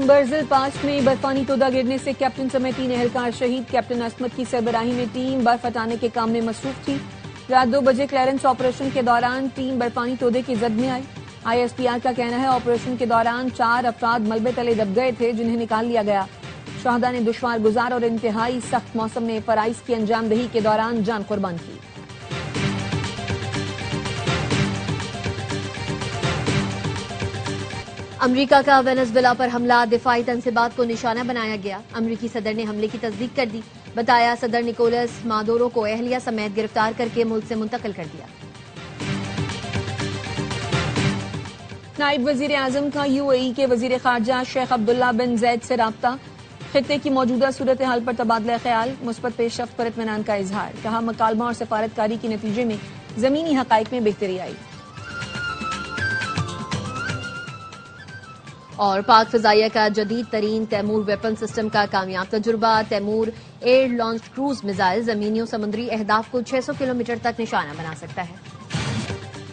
برزل پاس میں برفانی تودہ گرنے سے کیپٹن سمیت 3 اہلکار شہید. کیپٹن عصمت کی سربراہی میں ٹیم برف ہٹانے کے کام میں مصروف تھی. رات 2 بجے کلیئرنس آپریشن کے دوران ٹیم برفانی تودے کی زد میں آئی. ISPR کا کہنا ہے آپریشن کے دوران 4 افراد ملبے تلے دب گئے تھے جنہیں نکال لیا گیا. شہداء نے دشوار گزار اور انتہائی سخت موسم میں فرائض کی انجام دہی کے دوران جان قربان کی. امریکہ کا وینزویلا پر حملہ دفاعی تنصیبات کو نشانہ بنایا گیا. امریکی صدر نے حملے کی تصدیق کر دی. بتایا صدر نکولس مادورو کو اہلیہ سمیت گرفتار کر کے ملک سے منتقل کر دیا. نائب وزیر اعظم کا UAE کے وزیر خارجہ شیخ عبداللہ بن زید سے رابطہ. خطے کی موجودہ صورتحال پر تبادلہ خیال. مثبت پیش رفت پر اطمینان کا اظہار. کہا مکالمہ اور سفارتکاری کے نتیجے میں زمینی حقائق میں بہتری آئی. اور پاک فضائیہ کا جدید ترین تیمور ویپن سسٹم کا کامیاب تجربہ. Taimur air launch cruise missile زمینی و سمندری اہداف کو 600 کلومیٹر تک نشانہ بنا سکتا ہے.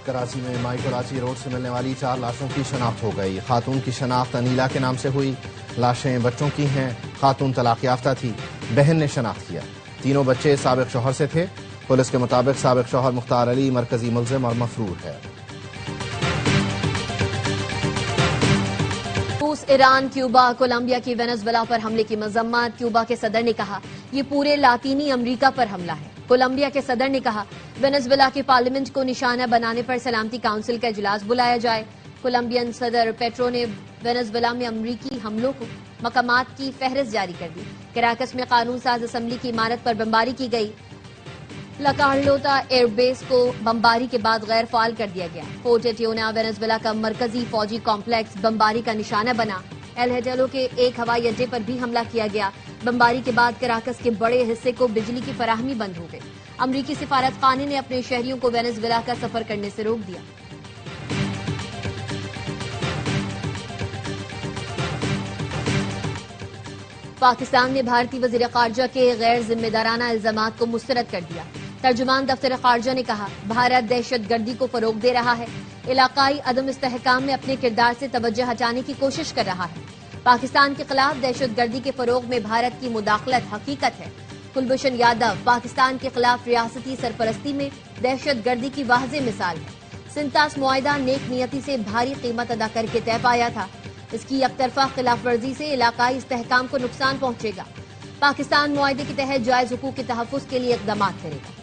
کراچی میں مائی کراچی روڈ سے ملنے والی 4 لاشوں کی شناخت ہو گئی. خاتون کی شناخت انیلا کے نام سے ہوئی. لاشیں بچوں کی ہیں. خاتون طلاق یافتہ تھی. بہن نے شناخت کیا. تینوں بچے سابق شوہر سے تھے. پولیس کے مطابق سابق شوہر مختار علی مرکزی ملزم اور مفرور ہے. روس، ایران، کیوبا، کولمبیا کی وینزویلا پر حملے کی مذمت. کیوبا کے صدر نے کہا یہ پورے لاطینی امریکہ پر حملہ ہے. کولمبیا کے صدر نے کہا وینزویلا کی پارلیمنٹ کو نشانہ بنانے پر سلامتی کونسل کا اجلاس بلایا جائے. کولمبین صدر پیٹرو نے وینزویلا میں امریکی حملوں کو مقامات کی فہرست جاری کر دی. کراکس میں قانون ساز اسمبلی کی عمارت پر بمباری کی گئی. لا کارلوتا ایئر بیس کو بمباری کے بعد غیر فعال کر دیا گیا. فورٹ ایٹیونا وینزویلا کا مرکزی فوجی کمپلیکس بمباری کا نشانہ بنا. ایل ہیٹیلو کے ایک ہوائی اڈے پر بھی حملہ کیا گیا. بمباری کے بعد کراکس کے بڑے حصے کو بجلی کی فراہمی بند ہو گئی. امریکی سفارت خانے نے اپنے شہریوں کو وینزویلا کا سفر کرنے سے روک دیا. پاکستان نے بھارتی وزیر خارجہ کے غیر ذمہ دارانہ الزامات کو مسترد کر دیا. ترجمان دفتر خارجہ نے کہا بھارت دہشت گردی کو فروغ دے رہا ہے. علاقائی عدم استحکام میں اپنے کردار سے توجہ ہٹانے کی کوشش کر رہا ہے. پاکستان کے خلاف دہشت گردی کے فروغ میں بھارت کی مداخلت حقیقت ہے. کلبھوشن یادو پاکستان کے خلاف ریاستی سرپرستی میں دہشت گردی کی واضح مثال ہے. سنتاس معاہدہ نیک نیتی سے بھاری قیمت ادا کر کے طے پایا تھا. اس کی یک طرفہ خلاف ورزی سے علاقائی استحکام کو نقصان پہنچے گا. پاکستان معاہدے کے تحت جائز حقوق کے تحفظ کے لیے اقدامات کرے گا.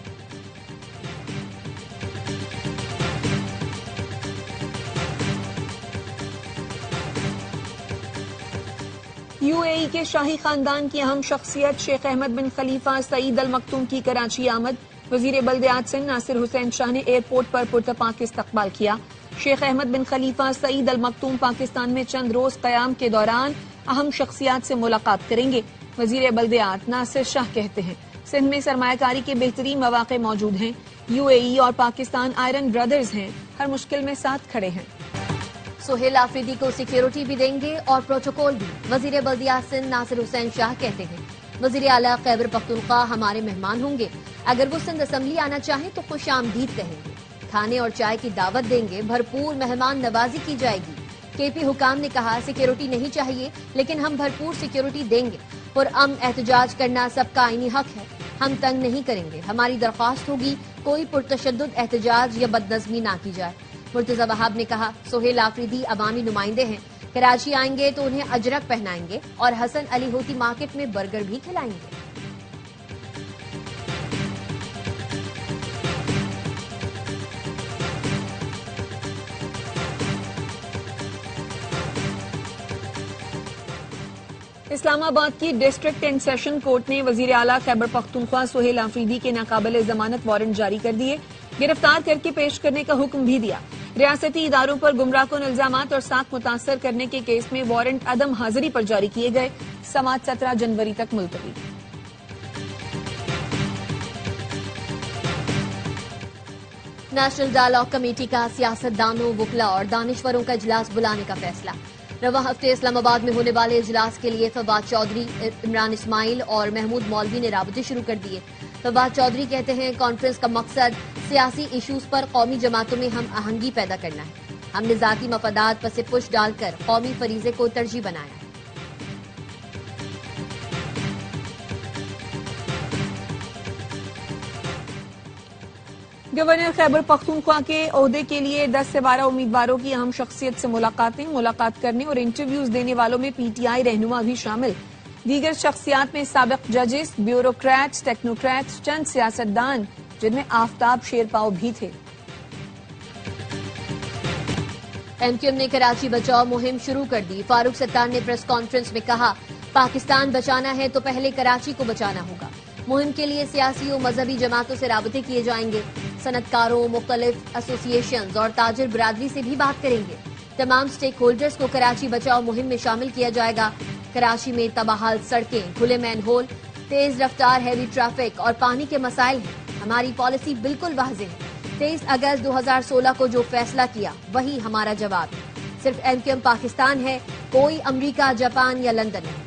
UAE کے شاہی خاندان کی اہم شخصیت شیخ احمد بن خلیفہ سعید المکتوم کی کراچی آمد. وزیر بلدیات سندھ ناصر حسین شاہ نے ایئرپورٹ پر پرتپاک استقبال کیا. شیخ احمد بن خلیفہ سعید المکتوم پاکستان میں چند روز قیام کے دوران اہم شخصیات سے ملاقات کریں گے. وزیر بلدیات ناصر شاہ کہتے ہیں سندھ میں سرمایہ کاری کے بہترین مواقع موجود ہیں. UAE اور پاکستان آئرن برادرز ہیں. ہر مشکل میں ساتھ کھڑے ہیں. سہیل آفریدی کو سیکیورٹی بھی دیں گے اور پروٹوکول بھی. وزیر بلدیات سندھ ناصر حسین شاہ کہتے ہیں وزیر اعلیٰ خیبر پختونخوا ہمارے مہمان ہوں گے. اگر وہ سندھ اسمبلی آنا چاہیں تو خوش آمدید کہیں گے. کھانے اور چائے کی دعوت دیں گے. بھرپور مہمان نوازی کی جائے گی. KP حکام نے کہا سیکیورٹی نہیں چاہیے لیکن ہم بھرپور سیکیورٹی دیں گے. پرامن احتجاج کرنا سب کا آئینی حق ہے. ہم تنگ نہیں کریں گے. ہماری درخواست ہوگی کوئی پرتشدد احتجاج یا بدنظمی نہ کی جائے. مرتضی وہاب نے کہا سہیل آفریدی عوامی نمائندے ہیں. کراچی آئیں گے تو انہیں اجرک پہنائیں گے اور حسن علی ہوتی مارکیٹ میں برگر بھی کھلائیں گے. اسلام آباد کی ڈسٹرکٹ اینڈ سیشن کورٹ نے وزیر اعلیٰ خیبر پختونخوا سہیل آفریدی کے ناقابل ضمانت وارنٹ جاری کر دیے. گرفتار کر کے پیش کرنے کا حکم بھی دیا. ریاستی اداروں پر گمراہ کن الزامات اور ساتھ متاثر کرنے کے کیس میں وارنٹ عدم حاضری پر جاری کیے گئے. سماعت 17 جنوری تک ملتوی. نیشنل ڈائیلاگ کمیٹی کا سیاست دانوں، وکلا اور دانشوروں کا اجلاس بلانے کا فیصلہ. رواں ہفتے اسلام آباد میں ہونے والے اجلاس کے لیے فواد چودھری، عمران اسماعیل اور محمود مولوی نے رابطے شروع کر دیے. فواد چودھری کہتے ہیں کانفرنس کا مقصد سیاسی ایشوز پر قومی جماعتوں میں ہم آہنگی پیدا کرنا ہے. ہم نے ذاتی مفادات پس پش ڈال کر قومی فریضے کو ترجیح بنایا ہے. گورنر خیبر پختونخوا کے عہدے کے لیے 10 سے 12 امیدواروں کی اہم شخصیت سے ملاقات کرنے اور انٹرویوز دینے والوں میں پی ٹی آئی رہنما بھی شامل. دیگر شخصیات میں سابق ججز، بیوروکریٹس، ٹیکنوکریٹس، چند سیاستدان جن میں آفتاب شیرپاؤ بھی تھے. ایم کیو ایم نے کراچی بچاؤ مہم شروع کر دی. فاروق ستار نے پریس کانفرنس میں کہا پاکستان بچانا ہے تو پہلے کراچی کو بچانا ہوگا. مہم کے لیے سیاسی و مذہبی جماعتوں سے رابطے کیے جائیں گے. صنعت کاروں، مختلف ایسوسی ایشنز اور تاجر برادری سے بھی بات کریں گے. تمام سٹیک ہولڈرز کو کراچی بچاؤ مہم میں شامل کیا جائے گا. کراچی میں تباہال سڑکیں، کھلے مین ہول، تیز رفتار ہیوی ٹریفک اور پانی کے مسائل ہیں. ہماری پالیسی بالکل واضح ہے. 23 اگست 2016 کو جو فیصلہ کیا وہی ہمارا جواب ہے. صرف ایم کیو ایم پاکستان ہے، کوئی امریکہ، جاپان یا لندن نہیں.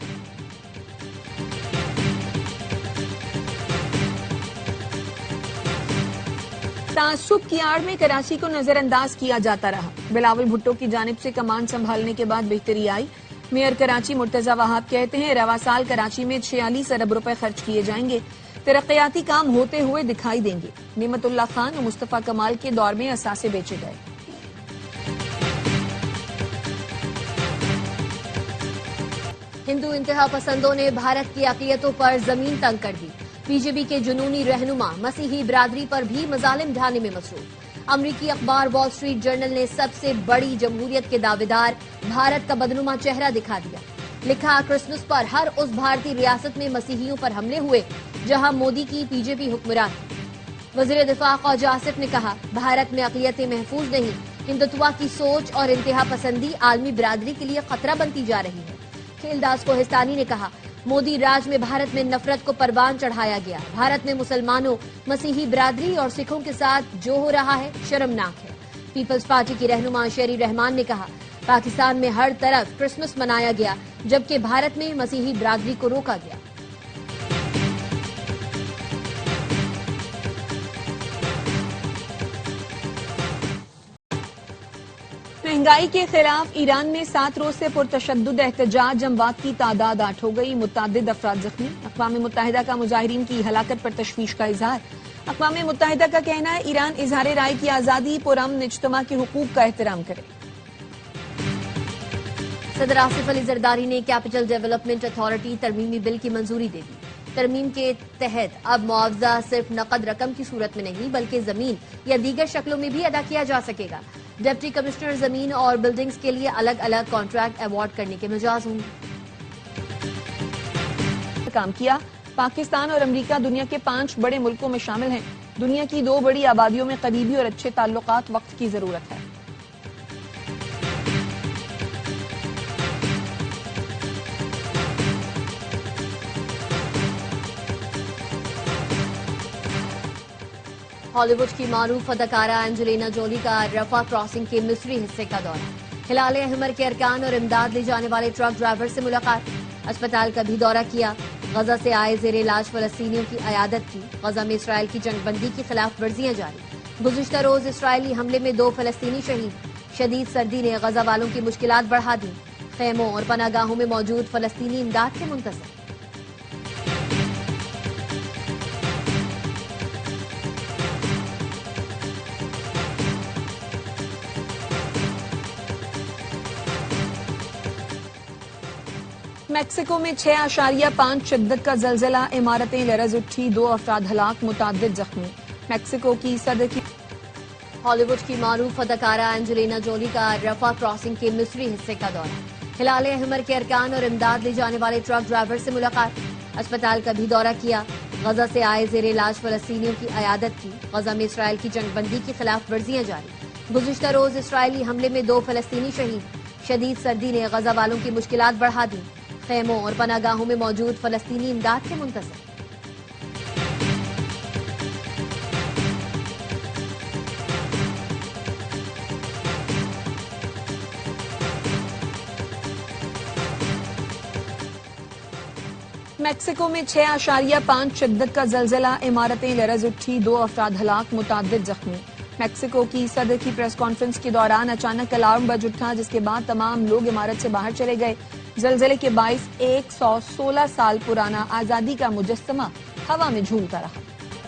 تعصب کی آڑ میں کراچی کو نظر انداز کیا جاتا رہا. بلاول بھٹو کی جانب سے کمان سنبھالنے کے بعد بہتری آئی. میئر کراچی مرتضی وہاب کہتے ہیں رواں سال کراچی میں 46 ارب روپے خرچ کیے جائیں گے. ترقیاتی کام ہوتے ہوئے دکھائی دیں گے. نعمت اللہ خان اور مصطفیٰ کمال کے دور میں اثاثے بیچے گئے. ہندو انتہا پسندوں نے بھارت کی اقلیتوں پر زمین تنگ کر دی. بی جے پی کے جنونی رہنما مسیحی برادری پر بھی مظالم ڈھانے میں مصروف. امریکی اخبار وال سٹریٹ جرنل نے سب سے بڑی جمہوریت کے دعوے دار بھارت کا بدنما چہرہ دکھا دیا. لکھا کرسمس پر ہر اس بھارتی ریاست میں مسیحیوں پر حملے ہوئے جہاں مودی کی بی جے پی حکمران. وزیر دفاع خواجہ آصف نے کہا بھارت میں اقلیتیں محفوظ نہیں. ہندوتوا کی سوچ اور انتہا پسندی عالمی برادری کے لیے خطرہ بنتی جا رہی ہے. کھیلداس کوہستانی نے کہا مودی راج میں بھارت میں نفرت کو پروان چڑھایا گیا. بھارت میں مسلمانوں، مسیحی برادری اور سکھوں کے ساتھ جو ہو رہا ہے شرمناک ہے. پیپلز پارٹی کی رہنما شیری رحمان نے کہا پاکستان میں ہر طرف کرسمس منایا گیا جبکہ بھارت میں مسیحی برادری کو روکا گیا. مہنگائی کے خلاف ایران میں 7 روز سے پرتشدد احتجاج. اموات کی تعداد 8 ہو گئی، متعدد افراد زخمی. اقوام متحدہ کا مظاہرین کی ہلاکت پر تشویش کا اظہار. اقوام متحدہ کا کہنا ہے ایران اظہار رائے کی آزادی، پرامن اجتماع کے حقوق کا احترام کرے. صدر آصف علی زرداری نے کیپٹل ڈیولپمنٹ اتھارٹی ترمیمی بل کی منظوری دے دی. ترمیم کے تحت اب معاوضہ صرف نقد رقم کی صورت میں نہیں بلکہ زمین یا دیگر شکلوں میں بھی ادا کیا جا سکے گا. ڈپٹی کمشنر زمین اور بلڈنگز کے لیے الگ الگ کانٹریکٹ ایوارڈ کرنے کے مجاز ہوں گے. کام کیا. پاکستان اور امریکہ دنیا کے 5 بڑے ملکوں میں شامل ہیں. دنیا کی 2 بڑی آبادیوں میں قریبی اور اچھے تعلقات وقت کی ضرورت ہے. ہالی ووڈ کی معروف اداکارہ اینجلینا جولی کا رفح کراسنگ کے مصری حصے کا دورہ. ہلال احمر کے ارکان اور امداد لے جانے والے ٹرک ڈرائیور سے ملاقات. اسپتال کا بھی دورہ کیا. غزہ سے آئے زیر علاج فلسطینیوں کی عیادت کی. غزہ میں اسرائیل کی جنگ بندی کی خلاف ورزیاں جاری. گزشتہ روز اسرائیلی حملے میں 2 فلسطینی شہید. شدید سردی نے غزہ والوں کی مشکلات بڑھا دی. خیموں اور پناہ گاہوں میں موجود فلسطینی امداد سے منتظر. میکسیکو میں 6.5 شدت کا زلزلہ. عمارتیں لرز اٹھی. 2 افراد ہلاک، متعدد زخمی. میکسیکو کی صدر کی ہالی ووڈ کی معروف اداکارہ اینجلینا جولی کا رفح کراسنگ کے مصری حصے کا دورہ. ہلال احمر کے ارکان اور امداد لے جانے والے ٹرک ڈرائیور سے ملاقات. اسپتال کا بھی دورہ کیا. غزہ سے آئے زیر علاج فلسطینیوں کی عیادت کی. غزہ میں اسرائیل کی جنگ بندی کی خلاف ورزیاں جاری. گزشتہ روز اسرائیلی حملے میں 2 فلسطینی شہید. شدید سردی نے غزہ والوں کی مشکلات بڑھا دی. خیموں اور پناہ گاہوں میں موجود فلسطینی امداد سے منتظر. میکسیکو میں 6.5 شدت کا زلزلہ. عمارتیں لرز اٹھی. 2 افراد ہلاک، متعدد زخمی. میکسیکو کی صدر کی پریس کانفرنس کے دوران اچانک الارم بج اٹھا جس کے بعد تمام لوگ عمارت سے باہر چلے گئے. زلزلے کے باعث 116 سال پرانا آزادی کا مجسمہ ہوا میں جھولتا رہا.